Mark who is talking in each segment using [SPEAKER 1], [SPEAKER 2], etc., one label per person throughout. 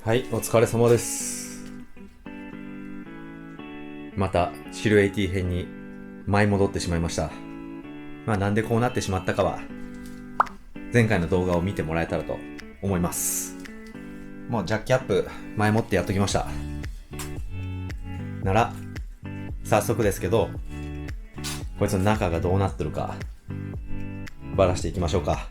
[SPEAKER 1] はい、お疲れ様です。また、シルエイティ編に舞い戻ってしまいました。なんでこうなってしまったかは、前回の動画を見てもらえたらと思います。もうジャッキアップ前もってやっときました。なら、早速ですけど、こいつの中がどうなってるか、ばらしていきましょうか。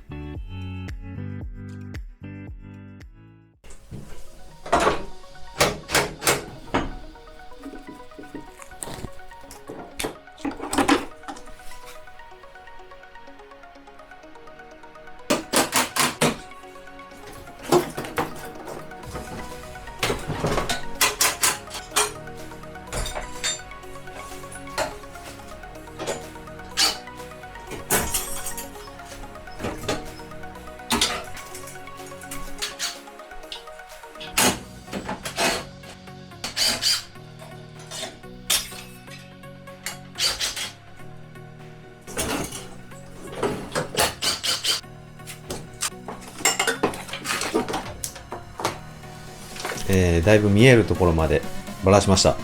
[SPEAKER 1] だいぶ見えるところまでばらしました。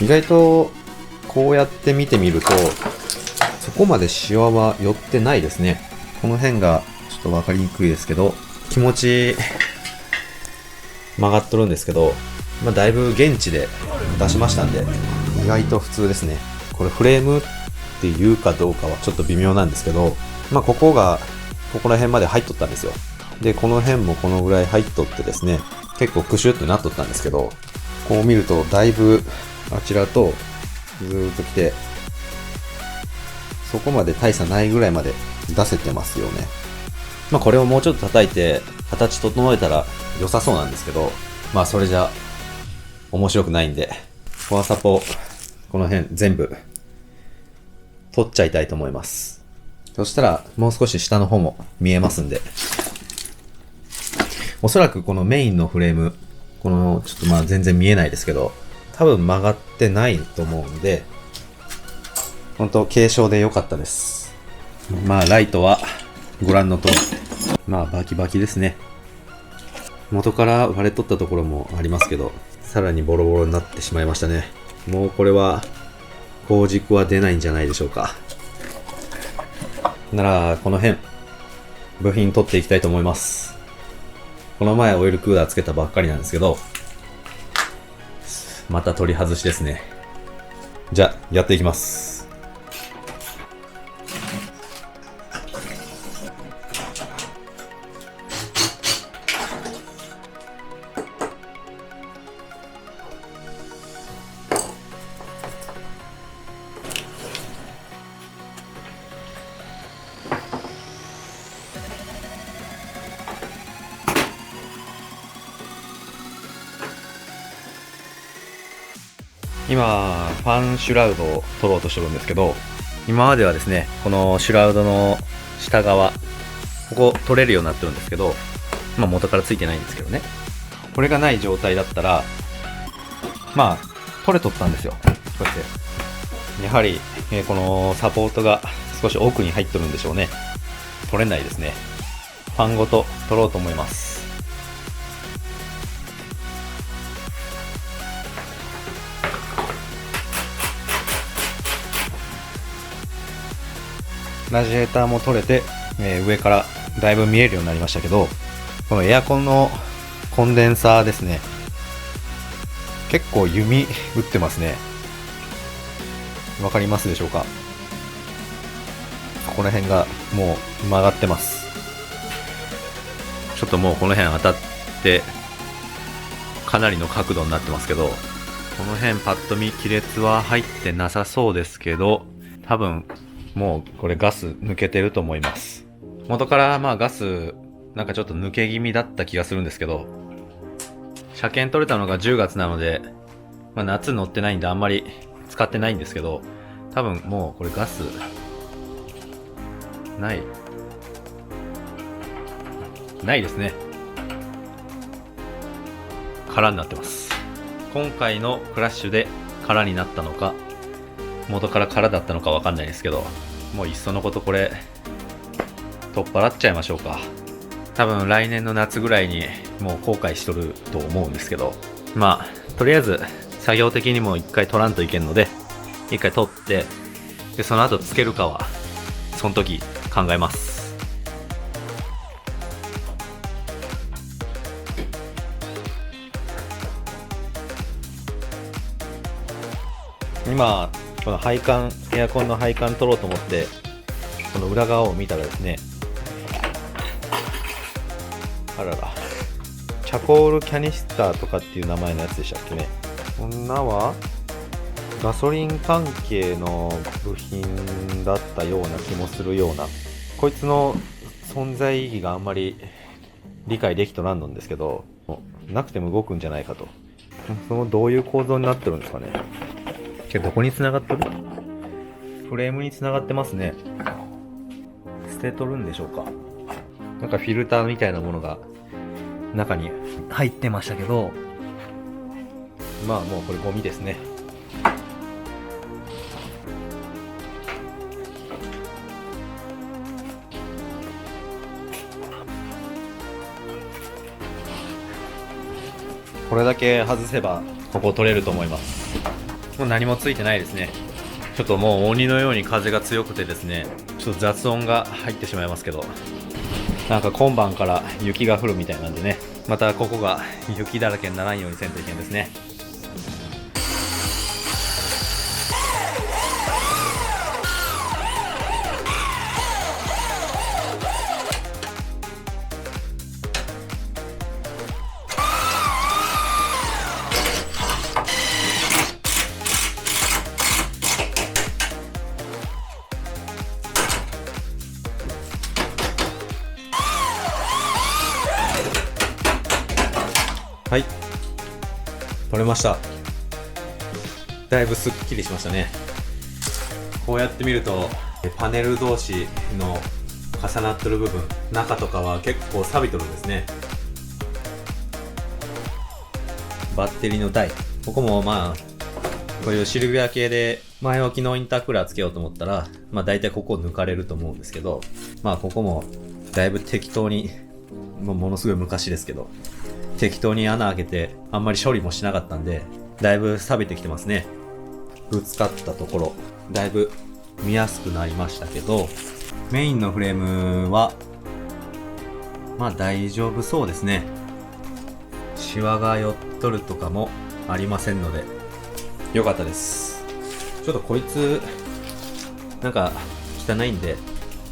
[SPEAKER 1] 意外とこうやって見てみるとそこまでシワは寄ってないですね。この辺がちょっと分かりにくいですけど、気持ち曲がっとるんですけど、だいぶ現地で出しましたんで意外と普通ですね。これフレームっていうかどうかはちょっと微妙なんですけど、ここがここら辺まで入っとったんですよ。でこの辺もこのぐらい入っとってですね、結構クシュってなっとったんですけど、こう見るとだいぶあちらとずーっと来て、そこまで大差ないぐらいまで出せてますよね。これをもうちょっと叩いて形整えたら良さそうなんですけど、それじゃ面白くないんで、フォアサポこの辺全部取っちゃいたいと思います。そしたらもう少し下の方も見えますんで、おそらくこのメインのフレーム、このちょっと全然見えないですけど、多分曲がってないと思うんで、本当軽傷で良かったです。ライトはご覧の通り、バキバキですね。元から割れとったところもありますけど、さらにボロボロになってしまいましたね。もうこれは鋼軸は出ないんじゃないでしょうか。ならこの辺部品取っていきたいと思います。この前オイルクーラーつけたばっかりなんですけど、また取り外しですね。じゃあやっていきます。今ファンシュラウドを取ろうとしてるんですけど、今まではですね、このシュラウドの下側、ここ取れるようになってるんですけど、元からついてないんですけどね、これがない状態だったら取れとったんですよ。こうやってやはり、このサポートが少し奥に入ってるんでしょうね。取れないですね。ファンごと取ろうと思います。ラジエーターも取れて、上からだいぶ見えるようになりましたけど、このエアコンのコンデンサーですね、結構弓打ってますね。わかりますでしょうか。ここら辺がもう曲がってます。ちょっともうこの辺当たってかなりの角度になってますけど、この辺パッと見亀裂は入ってなさそうですけど、多分もうこれガス抜けてると思います。元からガスなんかちょっと抜け気味だった気がするんですけど、車検取れたのが10月なので、夏乗ってないんであんまり使ってないんですけど、多分もうこれガスないですね。空になってます。今回のクラッシュで空になったのか、元から空だったのかわかんないですけど、もういっそのことこれ取っ払っちゃいましょうか。多分来年の夏ぐらいにもう後悔しとると思うんですけど、まあとりあえず作業的にも一回取らんといけんので、一回取って、でその後つけるかはその時考えます。今この配管、エアコンの配管取ろうと思ってこの裏側を見たらですね、あらら、チャコールキャニスターとかっていう名前のやつでしたっけね。こんなはガソリン関係の部品だったような気もするような、こいつの存在意義があんまり理解できとらんのんですけど、なくても動くんじゃないかと。そのどういう構造になってるんですかね。どこに繋がってる？フレームに繋がってますね。捨てとるんでしょうか。なんかフィルターみたいなものが中に入ってましたけど、まあもうこれゴミですね。これだけ外せばここ取れると思います。もう何もついてないですね。ちょっともう鬼のように風が強くてですね、ちょっと雑音が入ってしまいますけど、なんか今晩から雪が降るみたいなんでね、またここが雪だらけにならんようにせんといけんですね。はい、取れました。だいぶすっきりしましたね。こうやって見るとパネル同士の重なってる部分、中とかは結構錆びとるんですね。バッテリーの台、ここもまあこういうシルビア系で前置きのインタークーラーつけようと思ったら、まあ大体ここを抜かれると思うんですけど、まあここもだいぶ適当に、ものすごい昔ですけど適当に穴開けてあんまり処理もしなかったんで、だいぶ錆びてきてますね。ぶつかったところだいぶ見やすくなりましたけど、メインのフレームはまあ大丈夫そうですね。シワが寄っとるとかもありませんのでよかったです。ちょっとこいつなんか汚いんで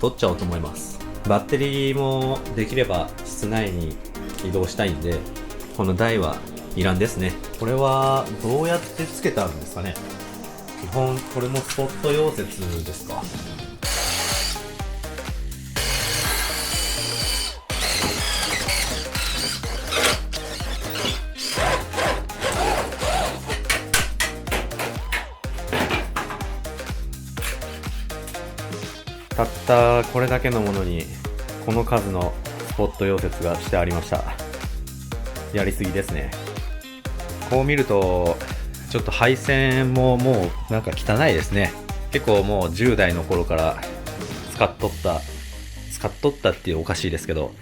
[SPEAKER 1] 取っちゃおうと思います。バッテリーもできれば室内に移動したいんで、この台はいらんですね。これはどうやってつけたんですかね。基本これもスポット溶接ですか。たったこれだけのものにこの数のスポット溶接がしてありました。やりすぎですね。こう見るとちょっと配線ももうなんか汚いですね。結構もう10代の頃から使っとったっていうおかしいですけど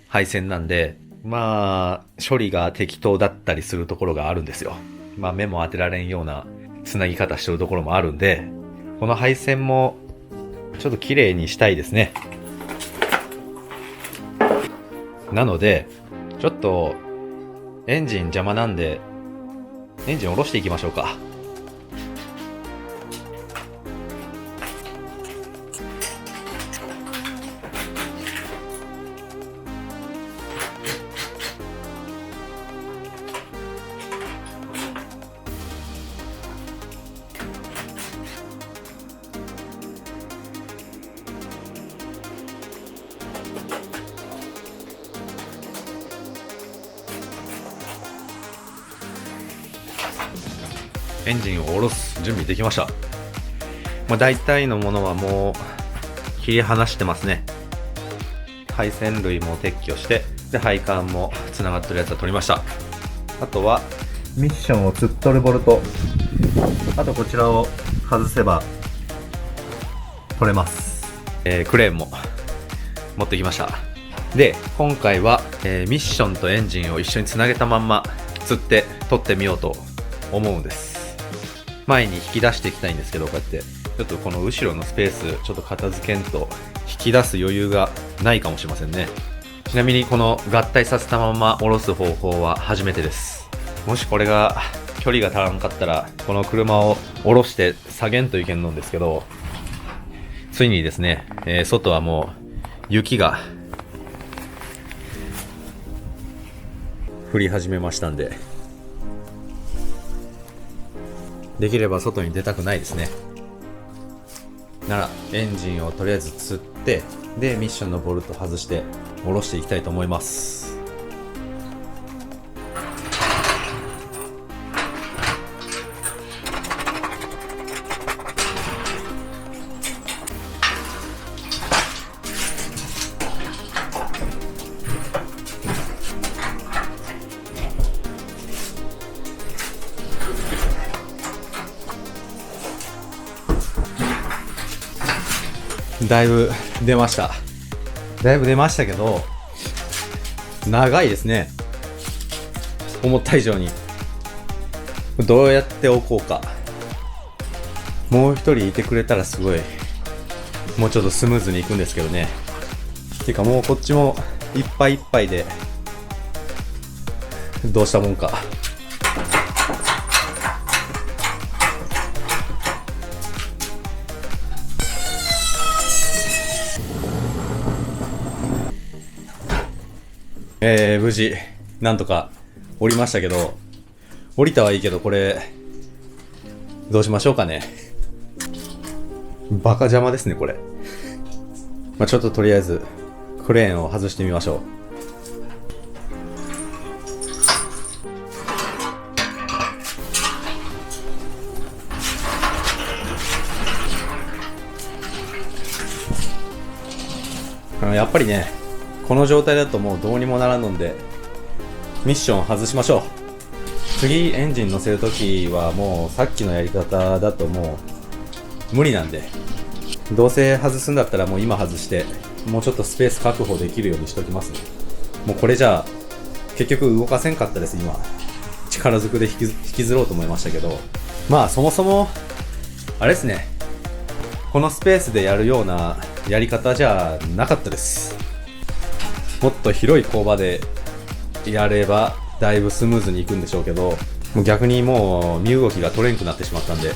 [SPEAKER 1] 配線なんで、まあ処理が適当だったりするところがあるんですよ。まあ目も当てられんようなつなぎ方してるところもあるんで、この配線もちょっと綺麗にしたいですね。なのでちょっとエンジン邪魔なんでエンジン下ろしていきましょうか。エンジンを下ろす準備できました。まあ、大体のものはもう切り離してますね。配線類も撤去して、で配管もつながってるやつは取りました。あとはミッションをつっとるボルト、あとこちらを外せば取れます。クレーンも持ってきました。で、今回は、ミッションとエンジンを一緒につなげたまんま釣って撮ってみようと思うんです。前に引き出していきたいんですけど、こうやってちょっとこの後ろのスペースちょっと片付けんと引き出す余裕がないかもしれませんね。ちなみにこの合体させたまま下ろす方法は初めてです。もしこれが距離が足らんかったらこの車を下ろして下げんといけんのんですけど、ついにですね、外はもう雪が降り始めましたんで、できれば外に出たくないですね。ならエンジンをとりあえず釣って、でミッションのボルト外して下ろしていきたいと思います。だいぶ出ましたけど、長いですね。思った以上に。どうやって置こうか。もう一人いてくれたらすごいもうちょっとスムーズにいくんですけどね。てかもうこっちもいっぱいいっぱいでどうしたもんか。無事なんとか降りましたけど、降りたはいいけどこれどうしましょうかね。バカ邪魔ですねこれ。ちょっととりあえずクレーンを外してみましょう。やっぱりね、この状態だともうどうにもならんのでミッション外しましょう。次エンジン乗せるときはもうさっきのやり方だともう無理なんで、どうせ外すんだったらもう今外してもうちょっとスペース確保できるようにしときますね。もうこれじゃあ結局動かせんかったです。今力ずくで引きずろうと思いましたけど、まあそもそもあれですね、このスペースでやるようなやり方じゃなかったです。もっと広い工場でやればだいぶスムーズにいくんでしょうけど、もう逆にもう身動きが取れんくなってしまったんで、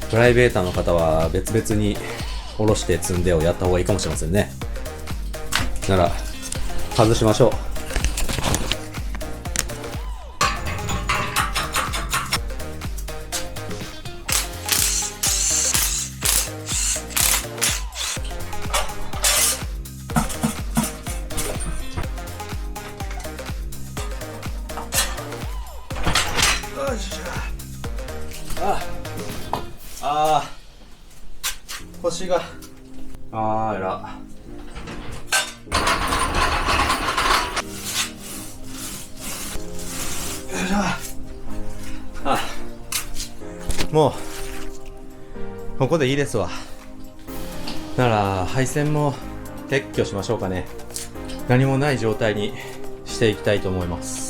[SPEAKER 1] プライベーターの方は別々に下ろして積んでをやった方がいいかもしれませんね。なら外しましょう。腰がえら。よいしょ。もうここでいいですわ。なら配線も撤去しましょうかね。何もない状態にしていきたいと思います。